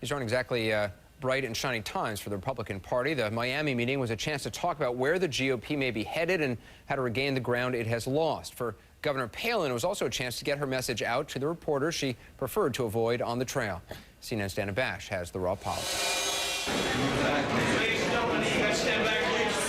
These aren't exactly bright and shiny times for the Republican Party. The Miami meeting was a chance to talk about where the GOP may be headed and how to regain the ground it has lost. For Governor Palin, it was also a chance to get her message out to the reporters she preferred to avoid on the trail. CNN's Dana Bash has the raw politics.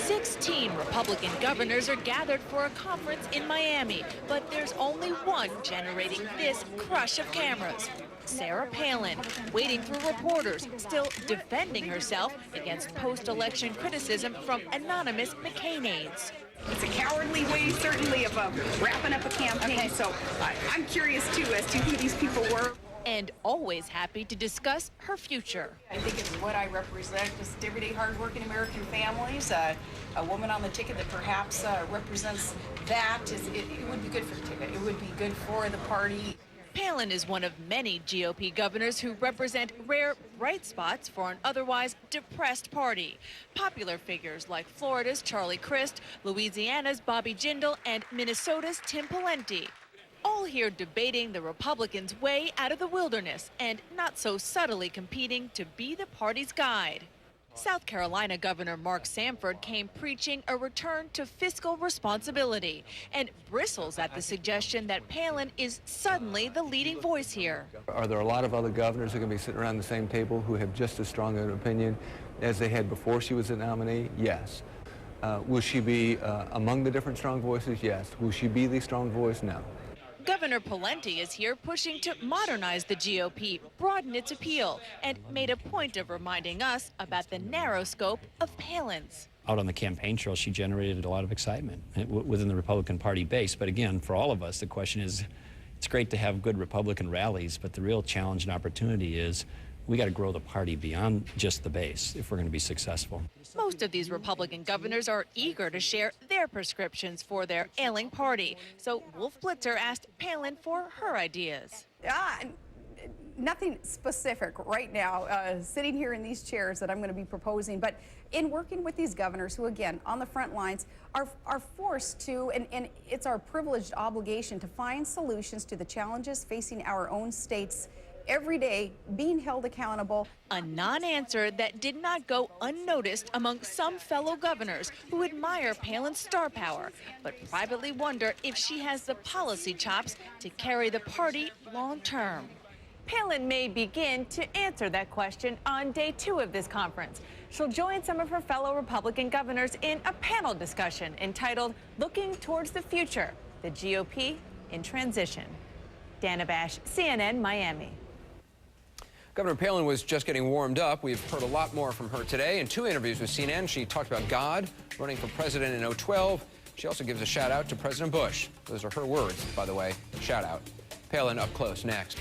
16 Republican governors are gathered for a conference in Miami, but there's only one generating this crush of cameras. Sarah Palin, waiting for reporters, still defending herself against post-election criticism from anonymous McCain aides. It's a cowardly way, certainly, of wrapping up a campaign. Okay. So I'm curious, too, as to who these people were. And always happy to discuss her future. I think it's what I represent, just everyday hardworking American families. A woman on the ticket that perhaps represents that. It would be good for the ticket. It would be good for the party. Palin is one of many GOP governors who represent rare bright spots for an otherwise depressed party. Popular figures like Florida's Charlie Crist, Louisiana's Bobby Jindal, and Minnesota's Tim Pawlenty. All here debating the Republicans' way out of the wilderness and not so subtly competing to be the party's guide. South Carolina Governor Mark Sanford came preaching a return to fiscal responsibility and bristles at the suggestion that Palin is suddenly the leading voice here. Are there a lot of other governors who are going to be sitting around the same table who have just as strong an opinion as they had before she was a nominee? Yes. Will she be among the different strong voices? Yes. Will she be the strong voice? No. Governor Pawlenty is here pushing to modernize the GOP, broaden its appeal, and made a point of reminding us about the narrow scope of Palin's. Out on the campaign trail, she generated a lot of excitement within the Republican Party base. But again, for all of us, the question is, it's great to have good Republican rallies, but the real challenge and opportunity is we got to grow the party beyond just the base if we're going to be successful. Most of these Republican governors are eager to share their prescriptions for their ailing party. So Wolf Blitzer asked Palin for her ideas. Nothing specific right now, sitting here in these chairs that I'm going to be proposing, but in working with these governors who, again, on the front lines, are forced to, and it's our privileged obligation to find solutions to the challenges facing our own states every day, being held accountable. A non-answer that did not go unnoticed among some fellow governors who admire Palin's star power, but privately wonder if she has the policy chops to carry the party long-term. Palin may begin to answer that question on day 2 of this conference. She'll join some of her fellow Republican governors in a panel discussion entitled Looking Towards the Future, the GOP in Transition. Dana Bash, CNN, Miami. Governor Palin was just getting warmed up. We've heard a lot more from her today. In 2 interviews with CNN, she talked about God, running for president in 2012. She also gives a shout out to President Bush. Those are her words, by the way. Shout out. Palin up close next.